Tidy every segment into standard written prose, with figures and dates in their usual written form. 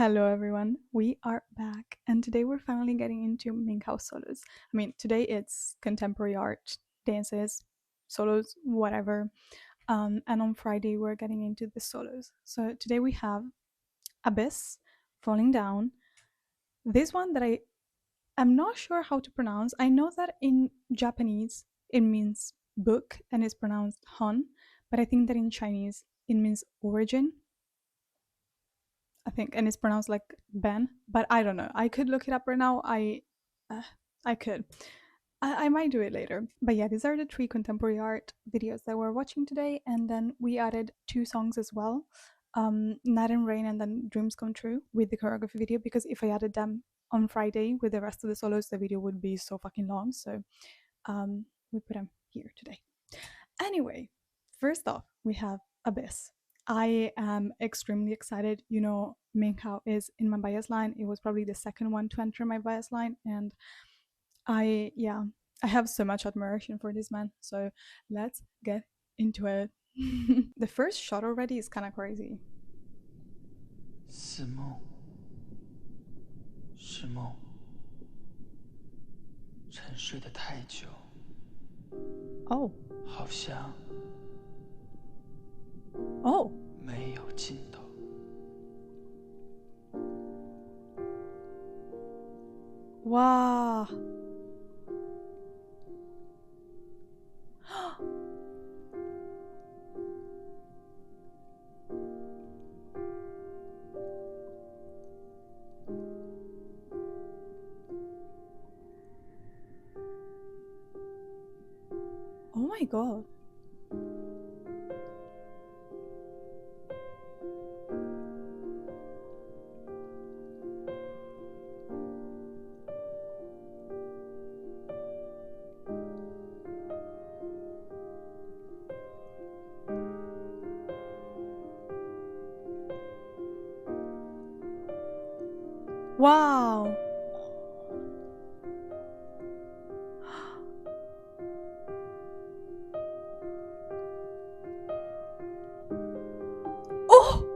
Hello everyone, we are back and today we're finally getting into Minkhao solos. Today it's contemporary art, dances, solos, whatever. And on Friday we're getting into the solos. So today we have Abyss, Falling Down. This one that I'm not sure how to pronounce. I know that in Japanese it means book and it's pronounced hon, but I think that in Chinese it means origin. I think, and it's pronounced like Ben, but I don't know. I could look it up right now. Uh, I could. I might do it later. But yeah, these are the three contemporary art videos that we're watching today, and then we added two songs as well, Night and Rain, and then Dreams Come True with the choreography video. Because if I added them on Friday with the rest of the solos, the video would be so fucking long. So we put them here today. Anyway, first off, we have Abyss. I am extremely excited. You know, Minkhao is in my bias line. It was probably the second one to enter my bias line, and yeah, I have so much admiration for this man. So let's get into it. The first shot already is kind of crazy. 似梦，是梦，沉睡得太久， Oh, 好像 oh, 没有尽头。wow. Oh my god. Wow. Oh!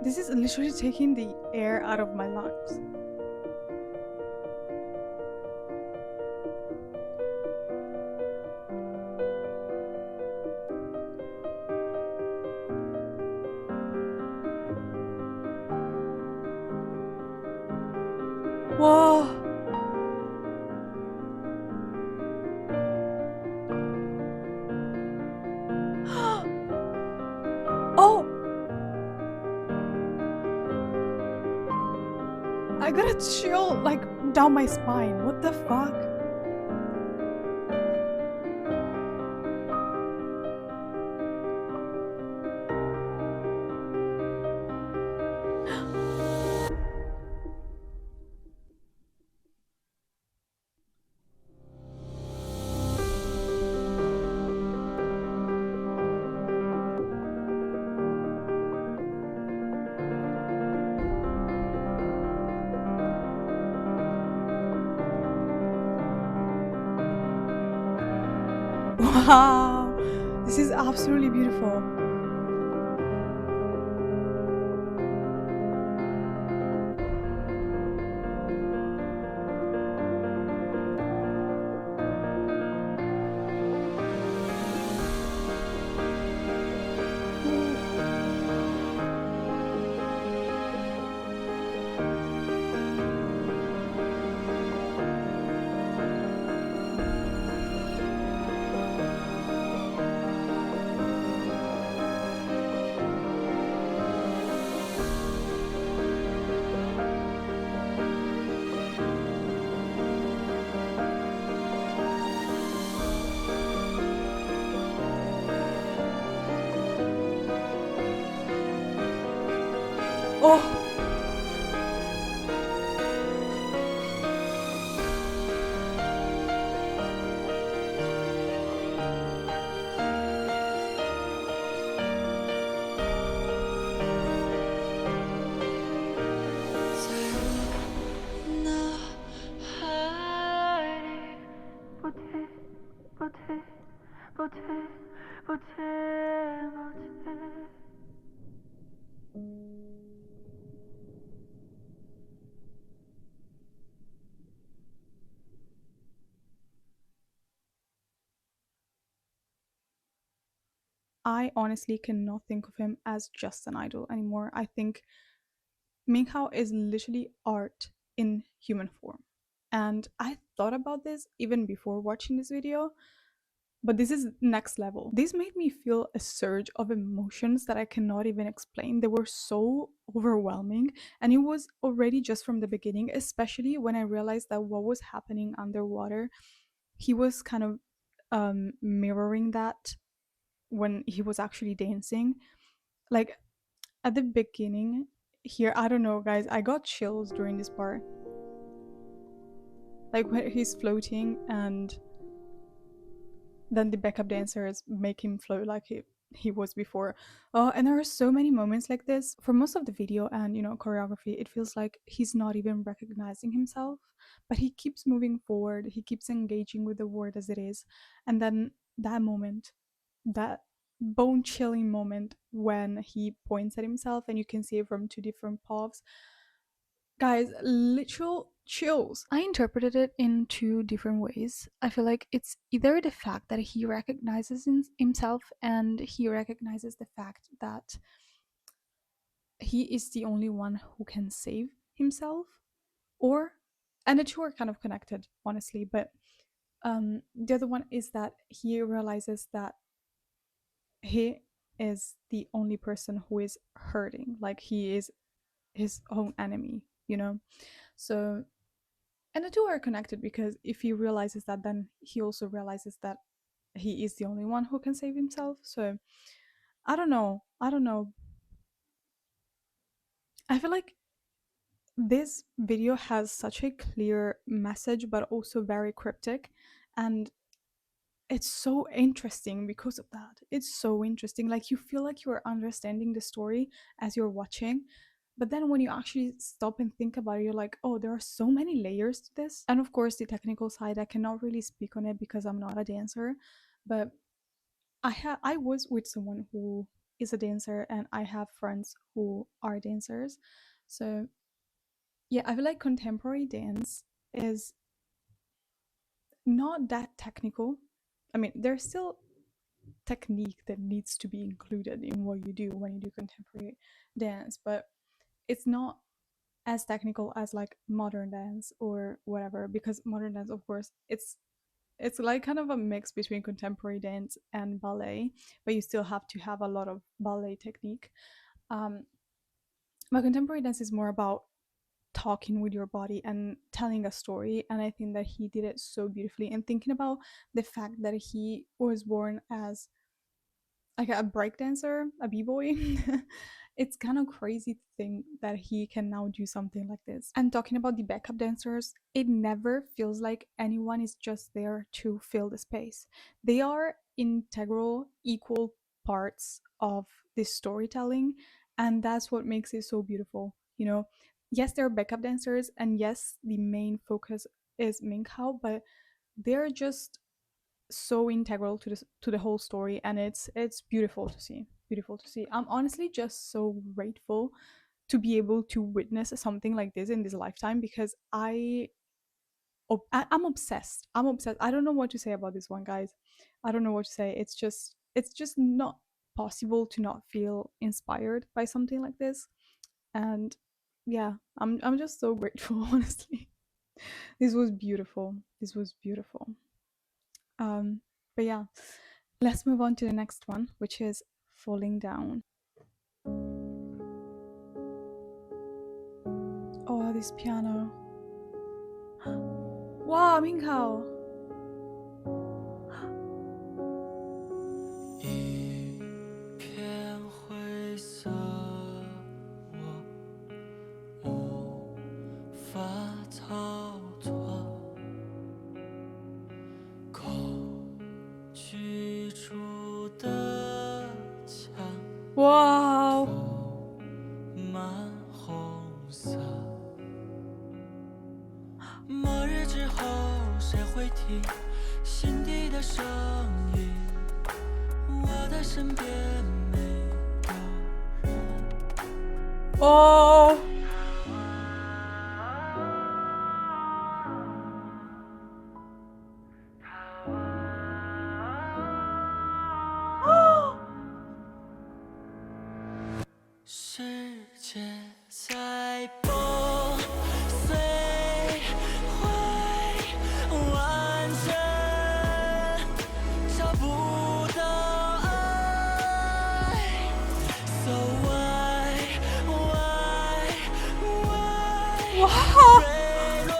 This is literally taking the air out of my lungs. Whoa! Oh! I got a chill like down my spine. What the fuck? Wow! This is absolutely beautiful. Oh! I honestly cannot think of him as just an idol anymore. I think Minghao is literally art in human form. And I thought about this even before watching this video, but this is next level. This made me feel a surge of emotions that I cannot even explain. They were so overwhelming, and it was already just from the beginning, especially when I realized that what was happening underwater, he was kind of mirroring that when he was actually dancing. Like at the beginning here, I don't know, guys, I got chills during this part. Like when he's floating and then the backup dancers make him float like he was before. And there are so many moments like this for most of the video and choreography. It feels like he's not even recognizing himself, but he keeps moving forward, he keeps engaging with the world as it is. And then that moment, that bone chilling moment when he points at himself and you can see it from two different paths, guys, literal chills. I interpreted it in two different ways. I feel like it's either the fact that he recognizes himself and he recognizes the fact that he is the only one who can save himself, or, and the two are kind of connected, honestly, but the other one is that he realizes that he is the only person who is hurting, like he is his own enemy, you know? So, and the two are connected because if he realizes that, then he also realizes that he is the only one who can save himself. So I don't know. I don't know. I feel like this video has such a clear message, but also very cryptic. And it's so interesting because of that. It's so interesting. Like you feel like you're understanding the story as you're watching. But then when you actually stop and think about it, you're like, oh, there are so many layers to this. And of course, the technical side, I cannot really speak on it because I'm not a dancer. But I was with someone who is a dancer and I have friends who are dancers. So yeah, I feel like contemporary dance is not that technical. I mean, there's still technique that needs to be included in what you do when you do contemporary dance, but it's not as technical as like modern dance or whatever, because modern dance, of course, it's like kind of a mix between contemporary dance and ballet, but you still have to have a lot of ballet technique. um but contemporary dance is more about talking with your body and telling a story, and I think that he did it so beautifully. And thinking about the fact that he was born as like a breakdancer, a b-boy, it's kind of crazy to think that he can now do something like this. And talking about the backup dancers, it never feels like anyone is just there to fill the space. They are integral, equal parts of this storytelling, and that's what makes it so beautiful. Yes, there are backup dancers, and yes, the main focus is Minghao, but they're just so integral to the whole story, and it's beautiful to see. Beautiful to see. I'm honestly just so grateful to be able to witness something like this in this lifetime, because I'm obsessed. I'm obsessed. I don't know what to say about this one, guys. I don't know what to say. It's just not possible to not feel inspired by something like this. And yeah, I'm just so grateful, honestly. This was beautiful. This was beautiful. But yeah, let's move on to the next one, which is Falling Down. Oh, this piano. Wow, Minghao. 一片灰色，我无法逃脱，恐惧住的墙 Wow. 布满红色。末日之后，谁会听心底的声音？身边没有人。哦。世界在崩碎，会完整，找不到爱。So why 哇！坠落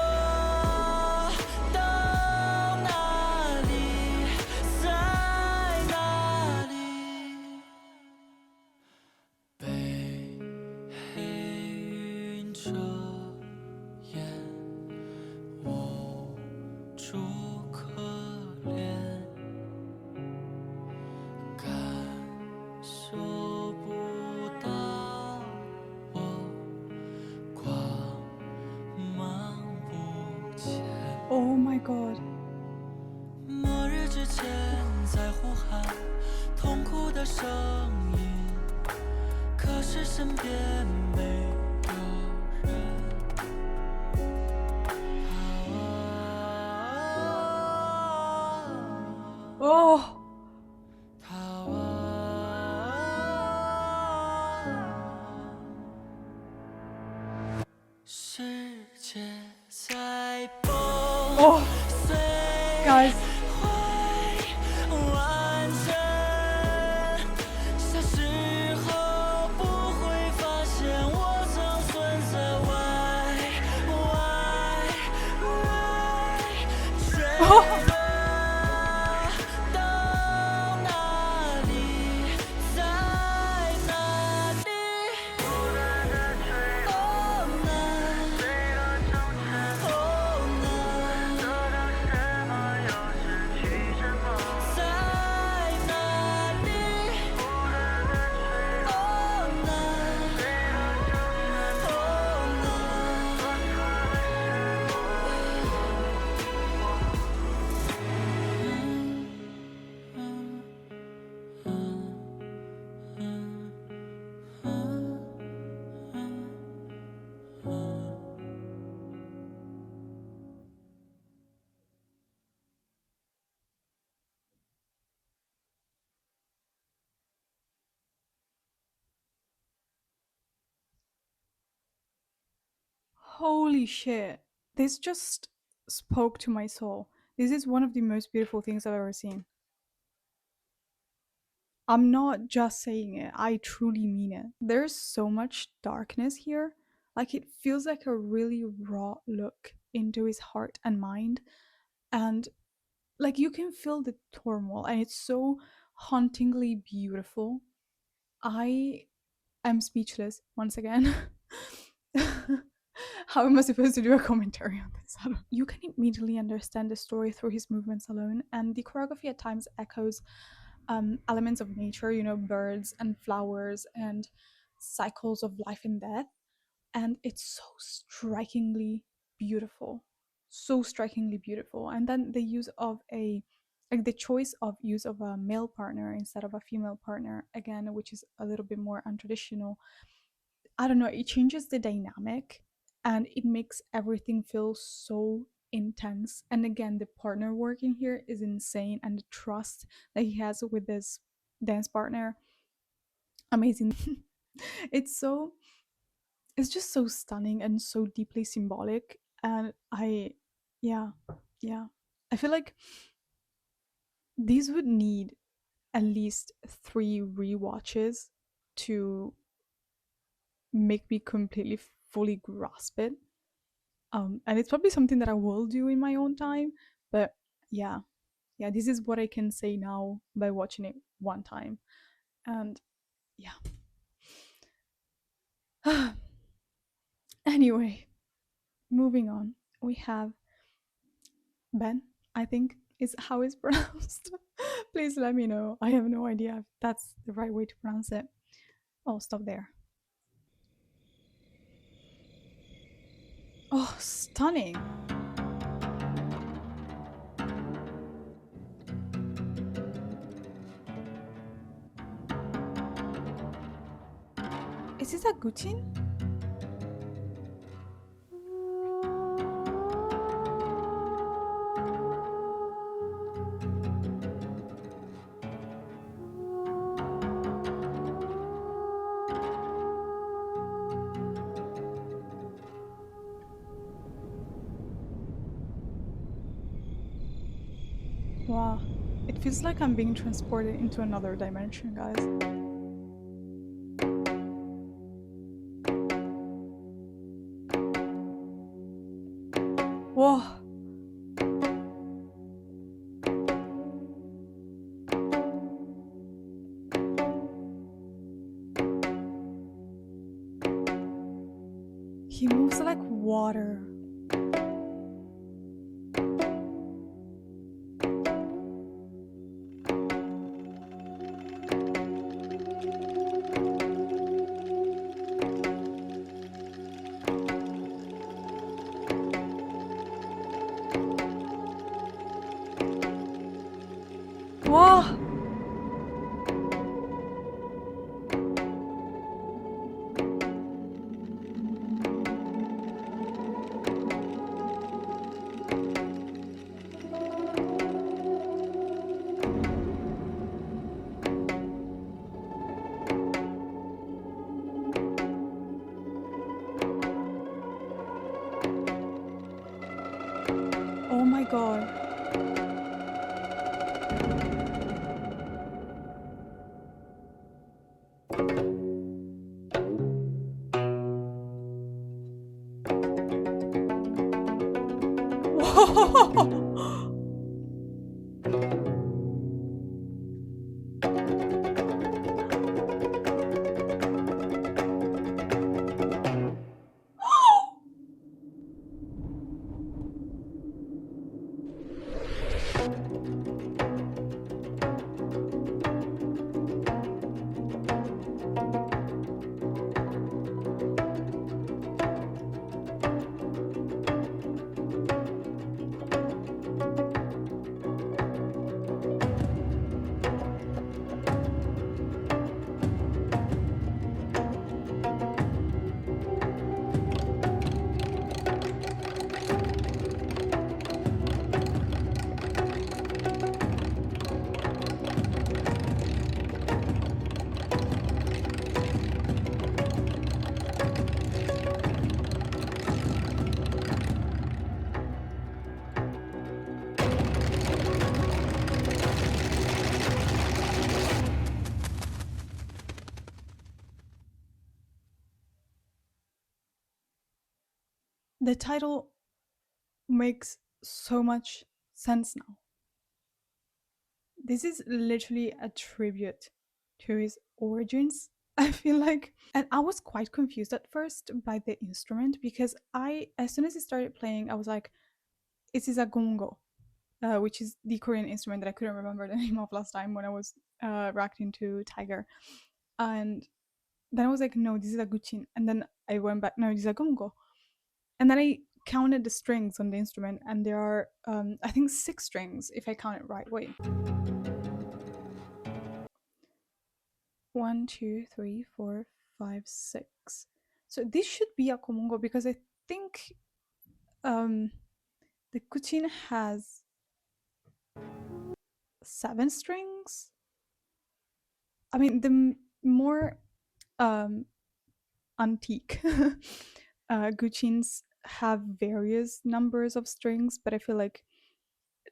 到哪里，在哪里？被黑云遮掩，无处可怜，感受不到我光芒不减。Oh my god！末日之前在呼喊痛苦的声音，可是身边没有人。哦。逃啊！世界在崩哦碎，，guys，会完整。小时候不会发现我曾存在坠哦。落到哪里，在哪里？Oh no， Oh no， 在哪里？Oh no。Holy shit. This just spoke to my soul. This is one of the most beautiful things I've ever seen. I'm not just saying it, I truly mean it. There's so much darkness here. Like, it feels like a really raw look into his heart and mind. And, like, you can feel the turmoil, and it's so hauntingly beautiful. I am speechless once again. How am I supposed to do a commentary on this? You can immediately understand the story through his movements alone, and the choreography at times echoes elements of nature, you know, birds and flowers and cycles of life and death. And it's so strikingly beautiful. So strikingly beautiful. And then the use of like the choice of use of a male partner instead of a female partner, again, which is a little bit more untraditional. I don't know, it changes the dynamic and it makes everything feel so intense. And again, the partner working here is insane, and the trust that he has with this dance partner, amazing. it's so it's just so stunning and so deeply symbolic. And yeah, yeah. I feel like these would need at least 3 rewatches to make me completely fully grasp it. And it's probably something that I will do in my own time. But yeah, yeah, this is what I can say now by watching it one time. And yeah. Anyway, moving on. We have Ben, I think is how it's pronounced. Please let me know. I have no idea if that's the right way to pronounce it. Oh, stop there. Oh, stunning. Is this a Gucci? Wow. It feels like I'm being transported into another dimension, guys. Whoa. He moves like water. Whoa. Oh my god. Whoa. The title makes so much sense now. This is literally a tribute to his origins, I feel like. And I was quite confused at first by the instrument because as soon as it started playing, I was like, it is a gongo, which is the Korean instrument that I couldn't remember the name of last time when I was reacting to Tiger. And then I was like, no, this is a guchin. And then I went back, no, this is a gongo. And then I counted the strings on the instrument, and there are, I think, 6 strings if I count it right. Wait. 1, 2, 3, 4, 5, 6. So this should be a komongo because I think um, the kuchin has 7 strings. I mean, the more um, antique guchins have various numbers of strings, but I feel like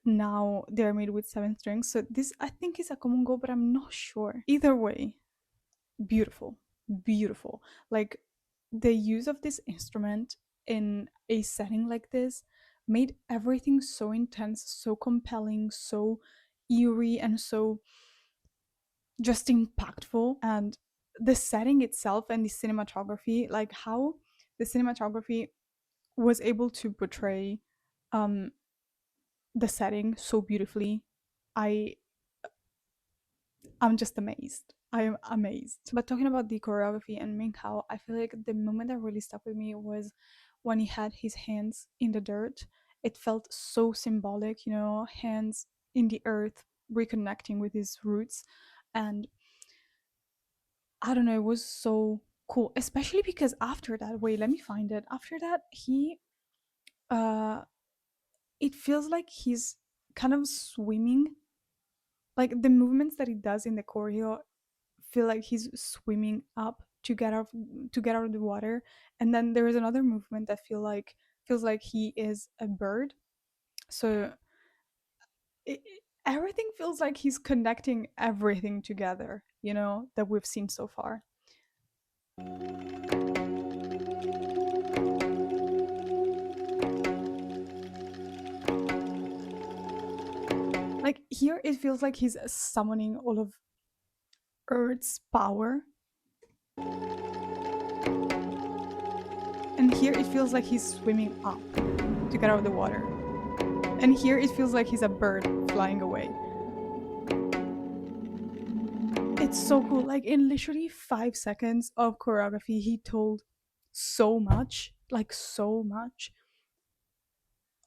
now they're made with 7 strings. So this I think is a komongo, but I'm not sure. Either way, beautiful, beautiful. Like the use of this instrument in a setting like this made everything so intense, so compelling, so eerie, and so just impactful. And the setting itself and the cinematography, like how the cinematography was able to portray um the setting so beautifully. I I'm just amazed. I am amazed. But talking about the choreography and Minghao, I feel like the moment that really stuck with me was when he had his hands in the dirt. It felt so symbolic, you know, hands in the earth, reconnecting with his roots. And I don't know, it was so cool, especially because after that, wait, let me find it. After that, uh it feels like he's kind of swimming. Like the movements that he does in the choreo feel like he's swimming up to get out of the water, and then there is another movement that feels like he is a bird. So everything feels like he's connecting everything together, you know, that we've seen so far. Like here it feels like he's summoning all of Earth's power, and here it feels like he's swimming up to get out of the water, and here it feels like he's a bird flying away. It's so cool. Like in literally 5 seconds of choreography, he told so much, like so much.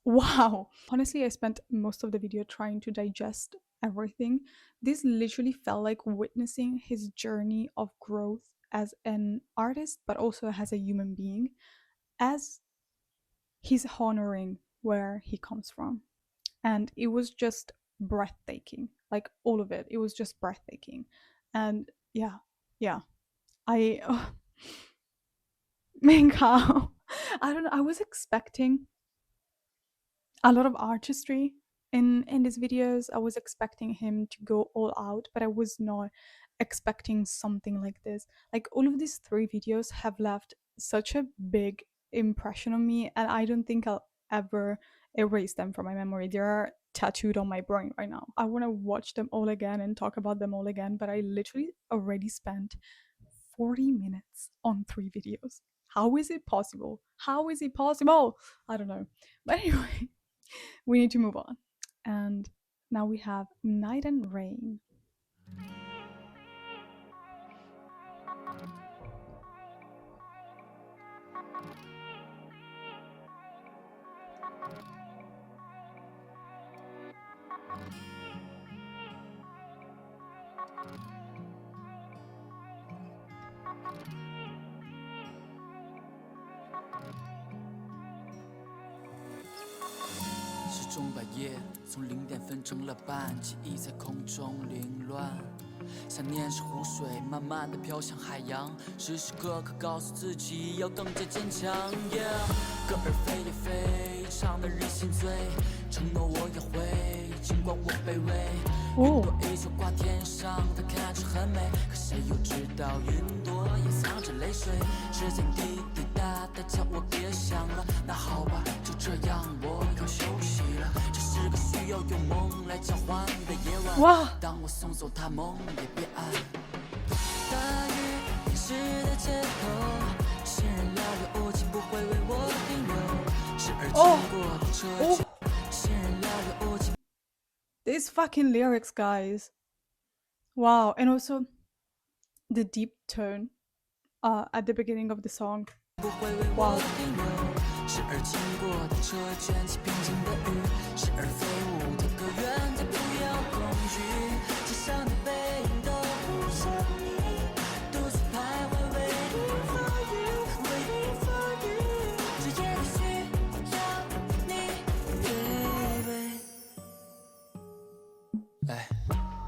Wow. Honestly, I spent most of the video trying to digest everything. This literally felt like witnessing his journey of growth as an artist, but also as a human being, as he's honoring where he comes from. And it was just breathtaking. Like all of it. It was just breathtaking. And yeah, yeah. I Minghao. I don't know. I was expecting a lot of artistry in his videos. I was expecting him to go all out, but I was not expecting something like this. Like all of these three videos have left such a big impression on me, and I don't think I'll ever erase them from my memory. They are tattooed on my brain right now. I want to watch them all again and talk about them all again, but I literally already spent 40 minutes on three videos. How is it possible? How is it possible? I don't know. But anyway, we need to move on. And now we have Night and Rain.时钟把夜从0点分成了半，记忆在空中凌乱。想念是湖水，慢慢地飘向海洋，时时刻刻告诉自己要更加坚强。歌儿飞也飞，唱得人心醉，承诺我也会，尽管我卑微。云朵依旧挂天上，它看着很美，可谁又知道云朵也藏着泪水。时间滴滴答答，叫我别想了。那好吧，就这样，我要休息了。这是个需要用梦来交换的夜晚。哇！当我送走他，梦也别暗。大雨淋湿的街头，行人寥寥无几，不会为我停留。时而经过的车站，行人寥寥无几。These fucking lyrics, guys. Wow. And also the deep tone at the beginning of the song. Wow. 时而经过的车卷起平静的雨，时而飞舞的歌愿再不要恐惧，街上的背影都不像你，独自徘徊 waiting for you waiting for you， 这夜里需要你 baby。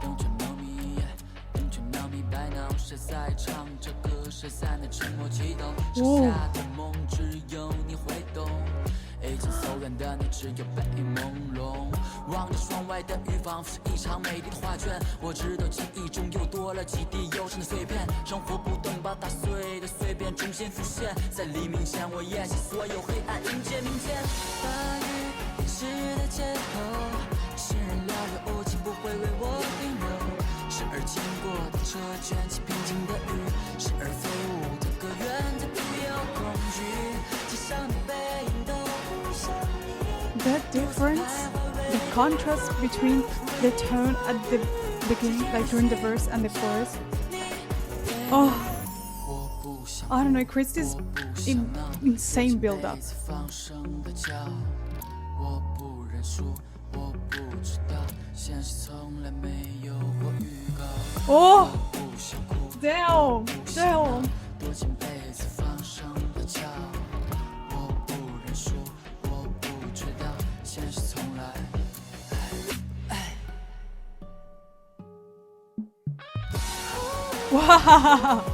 冬犬猫咪，冬犬猫咪白闹，谁在唱着歌，谁在那沉默祈祷，剩下的梦只有你会懂，已经走远的你只有背影朦胧，望着窗外的雨仿佛是一场美丽的画卷，我知道记忆中又多了几滴忧伤的碎片，生活不断把打碎的碎片重新浮现，在黎明前我咽下所有黑暗，迎接明天。大雨淋湿的街头，行人寥寥无几，不会为我停留，时而经过的车卷起平静的雨，时而飞舞的歌愿再不要恐惧，街上的背影都不像你。 The difference, the contrast between the tone at the beginning, like during the verse and the chorus. Oh, I don't know, it creates this insane build up. 我不认输，我不知道，现实从来没有过预告。 Oh, 不想哭， damn, damn. 躲进被 Wow.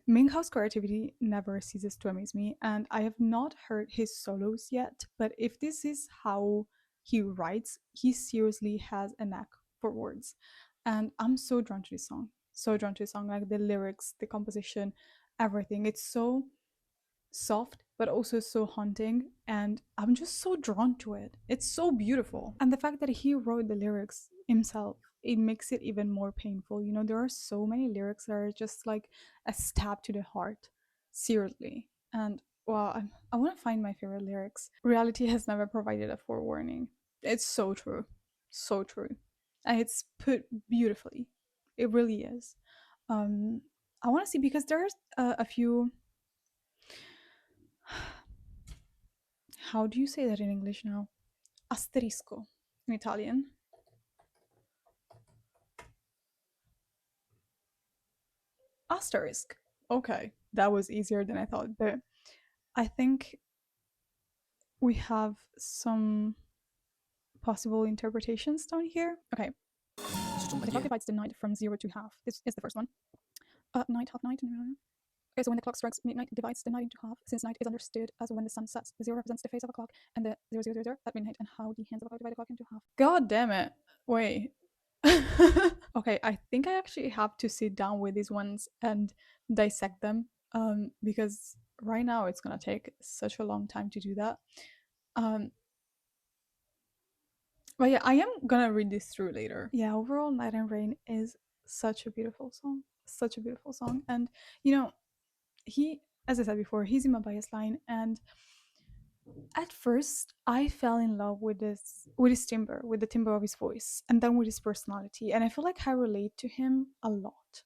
Minghao's creativity never ceases to amaze me, and I have not heard his solos yet, but if this is how he writes, he seriously has a knack for words. And I'm so drawn to this song. So drawn to this song, like the lyrics, the composition, everything. It's so soft but also so haunting, and I'm just so drawn to it. It's so beautiful, and the fact that he wrote the lyrics himself, it makes it even more painful. You know, there are so many lyrics that are just like a stab to the heart, seriously. And well, I want to find my favorite lyrics. Reality has never provided a forewarning. It's so true, so true, and it's put beautifully. It really is. um I want to see, because there's a few. How do you say that in English now? Asterisco in Italian. Asterisk. Okay, that was easier than I thought, but I think we have some possible interpretations down here. Okay. The clock divides the night from 0 to half. This is the first one. Night, half night. Okay, so when the clock strikes midnight, it divides the night into half, since night is understood as when the sun sets. The 0 represents the face of a clock, and the 0000 at midnight, and how the hands of a clock divide the clock into half. God damn it. Wait. Okay, I think I actually have to sit down with these ones and dissect them, because right now it's gonna take such a long time to do that. Um, but yeah, I am gonna read this through later. Yeah, overall, Night and Rain is such a beautiful song. Such a beautiful song. And, you know, he, as I said before, he's in my bias line, and at first I fell in love with his timbre, with the timbre of his voice, and then with his personality, and I feel like I relate to him a lot.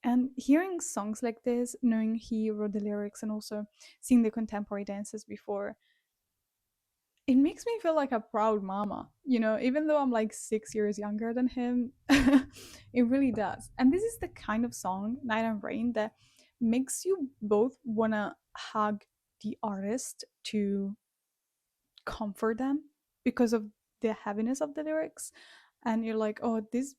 And hearing songs like this, knowing he wrote the lyrics and also seeing the contemporary dances before, it makes me feel like a proud mama, you know, even though I'm like 6 years younger than him. It really does. And this is the kind of song, Night and Rain, that makes you both want to hug the artist to comfort them because of the heaviness of the lyrics. And you're like, oh, this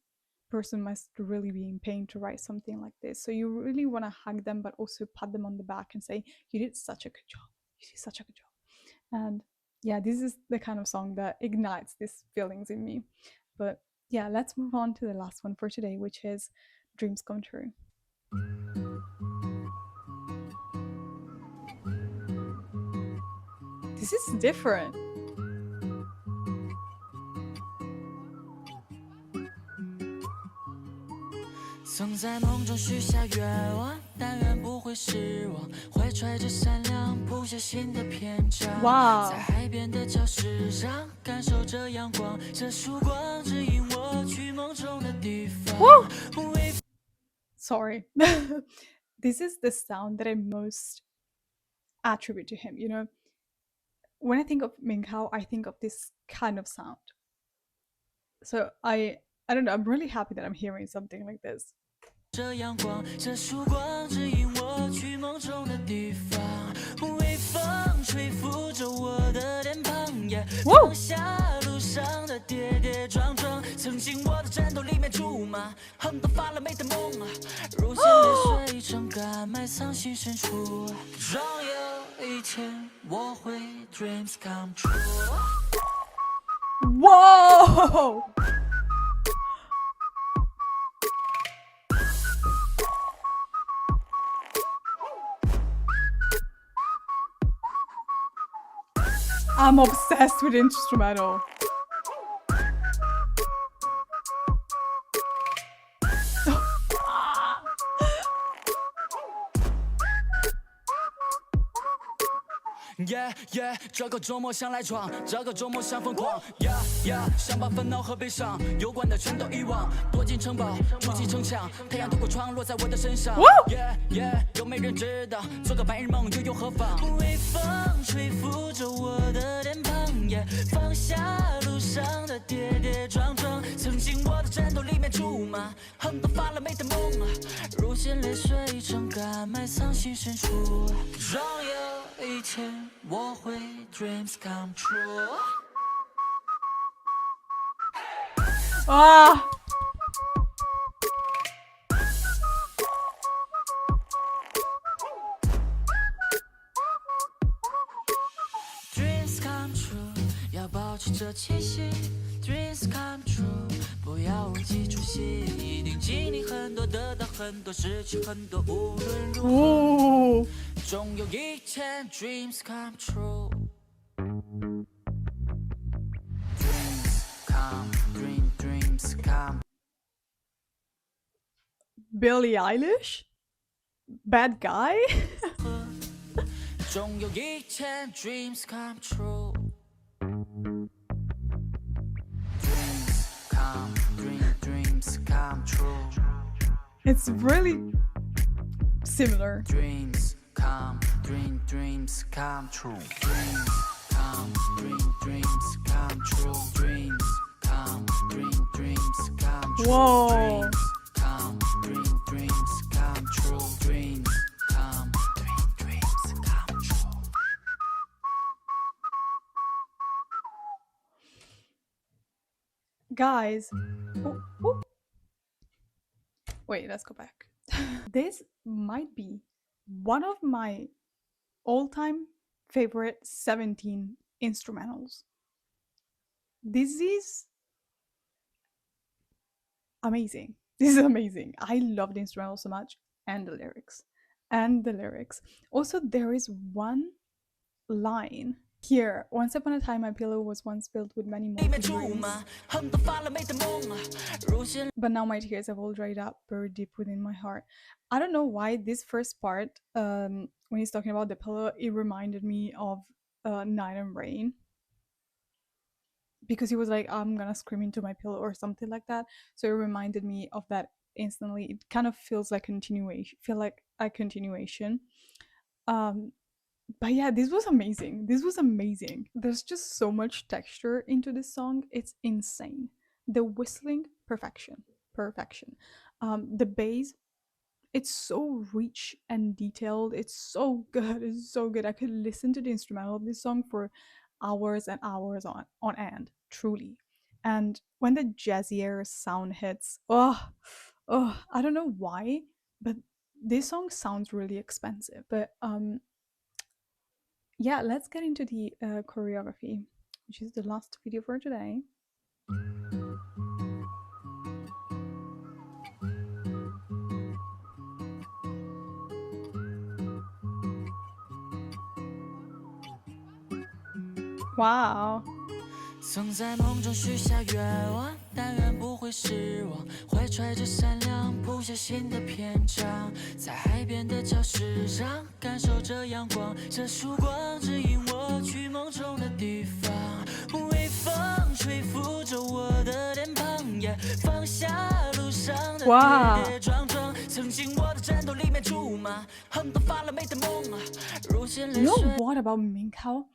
person must really be in pain to write something like this. So you really want to hug them, but also pat them on the back and say, you did such a good job. You did such a good job. And yeah, this is the kind of song that ignites these feelings in me. But yeah, let's move on to the last one for today, which is Dreams Come True. This is different.曾在梦中许下愿望，但愿不会失望，怀揣着善良，谱写新的篇章。Wow. 在海边的礁石上，感受着阳光，这曙光指引我去梦中的地方。Sorry. This is the sound that I most attribute to him, you know? When I think of Minghao, I think of this kind of sound. So I don't know, I'm really happy that I'm hearing something like this. 这阳光，这曙光指引我去梦中的地方。微风吹拂着我的脸庞，也放下路上的跌跌撞撞。曾经我的战斗里面竹马，横刀发了霉的梦，如今泪水成干，埋藏心深处。终有一天我会 dreams come true。 Whoa! I'm obsessed with instrumental. Yeah yeah，这个周末想来闯，这个周末想疯狂。Yeah yeah，想把烦恼和悲伤有关的全都遗忘，躲进城堡，筑起城墙，太阳透过窗落在我的身上。Yeah yeah，有没人知道，做个白日梦又有何妨？微风吹拂着我的脸庞，放下路上的跌跌撞撞，曾经我的战斗里面竹马，很多发了霉的梦，如今泪水成干埋藏心深处，终有一天我会 dreams come true。啊！ Dreams come true， 要保持着气息。Dreams come true， 不要忘记初心，一定经历很多，得到很多，失去很多，无论如何，终有一天 Dreams come true。Dreams come dreams come。 Billie Eilish? Bad guy? 终有一天 Dreams come true。 Dreams come dreams come true。 It's really similar. Dreams come dreams come true。 Dreams come dreams come true。 Dreams come dreams come true。 Whoa. Dreams come dreams come true。 Dreams come dreams come true。 Guys. Oh, oh. Wait, let's go back. This might be one of my all-time favorite 17 instrumentals. This is amazing. This is amazing. I love the instrumental so much, and the lyrics. Also, there is one line here. Once upon a time, my pillow was once filled with many more dreams, but now my tears have all dried up, buried deep within my heart. I don't know why this first part, when he's talking about the pillow, it reminded me of Night and Rain, because he was like, I'm gonna scream into my pillow or something like that. So it reminded me of that instantly. It kind of feels like a continuation. But yeah, this was amazing. There's just so much texture into this song. It's insane. The whistling, perfection. The bass, it's so rich and detailed. It's so good. I could listen to the instrumental of this song for hours and hours on end, truly. And when the jazzier sound hits, I don't know why, but this song sounds really expensive. But yeah, let's get into the choreography, which is the last video for today. Wow. 曾在梦中许下愿望，但愿不会失望，怀揣着善良，谱写新的篇章，在海边的礁石上，感受着阳光，这曙光指引我去梦中的地方。微风吹拂着我的脸庞，放下路上的跌跌撞撞，曾经我的战斗里面竹马，很多发了霉的梦，如今泪水。 You know what about Minghao?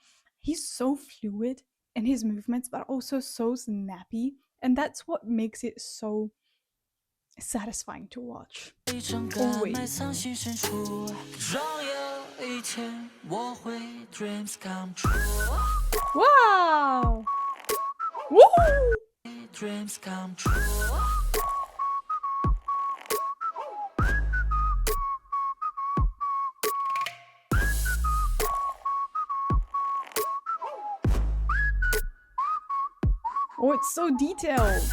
He's so fluid in his movements, but also so snappy, and that's what makes it so satisfying to watch. Always. Wow! Woo! Dreams come true. Oh, it's so detailed.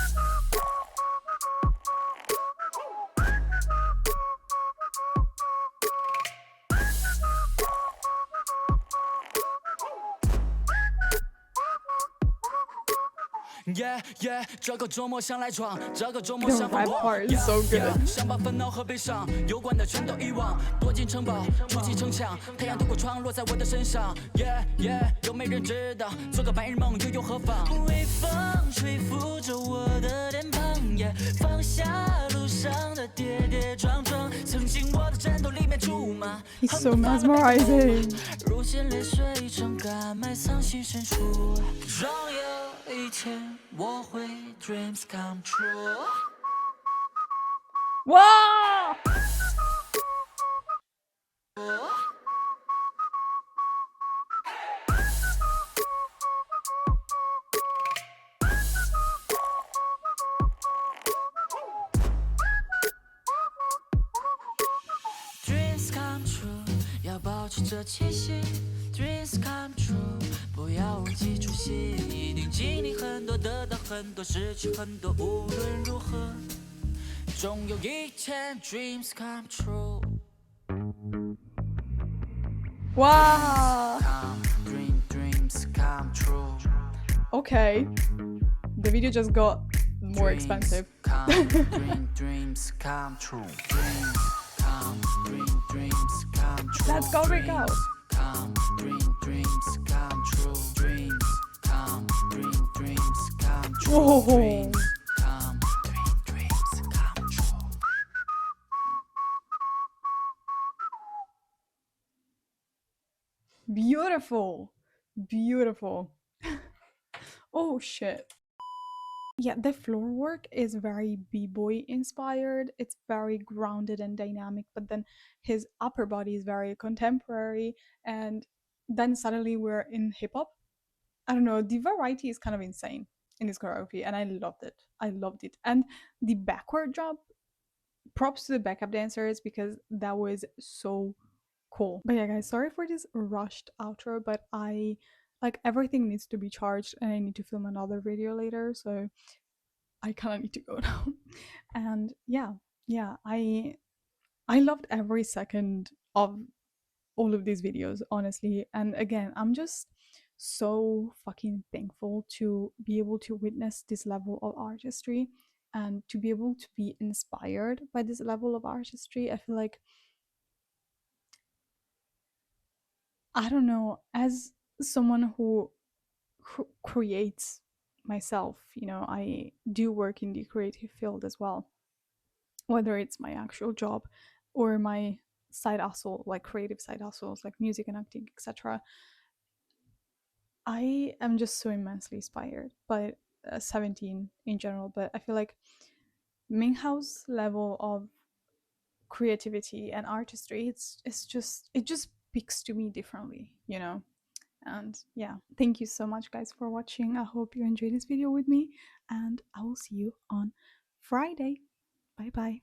Yeah yeah，这个周末想来闯，这个周末 The 想放 rap 过。part is Yeah so yeah， good. 想把烦恼和悲伤有关的全都遗忘，躲进城堡，筑起城墙，太阳透过窗落在我的身上。Yeah yeah， 又没人知道，做个白日梦又何妨？微风吹拂着我的脸庞，放下路上的跌跌撞撞，曾经我的战斗里面出马。He's so mesmerizing. 如今泪水成干，埋藏心深处。终有一天，我会 dreams come true。Wow! Dreams come true， 要保持着气息。Dreams come true， 不要忘记初心。一定经历很多，得到很多，失去很多。无论如何，终有一天 Dreams come true。 Wow! Dreams come true。 Okay. The video just got more expensive. Dreams come true. Dreams come, dreams come true. Let's go, Rico. Come, dreams come true. Dreams come, dreams come true. Whoa. Dreams come, dreams come true. Beautiful. Beautiful. Oh shit. Yeah, the floor work is very b-boy inspired. It's very grounded and dynamic, but then his upper body is very contemporary, and then suddenly we're in hip hop. I don't know, the variety is kind of insane in this choreography, and I loved it. I loved it. And the backward jump, props to the backup dancers because that was so cool. But yeah, guys, sorry for this rushed outro, but I like everything needs to be charged and I need to film another video later, so I kind of need to go now. And yeah, I loved every second of all of these videos, honestly. And again, I'm just so fucking thankful to be able to witness this level of artistry and to be able to be inspired by this level of artistry. I feel like, I don't know, as someone who creates myself, you know, I do work in the creative field as well, whether it's my actual job or my side hustle, like creative side hustles like music and acting, etc. I am just so immensely inspired by 17 in general, but I feel like Minghao's level of creativity and artistry, it just speaks to me differently, you know. And yeah, thank you so much, guys, for watching. I hope you enjoyed this video with me, and I will see you on Friday. Bye bye.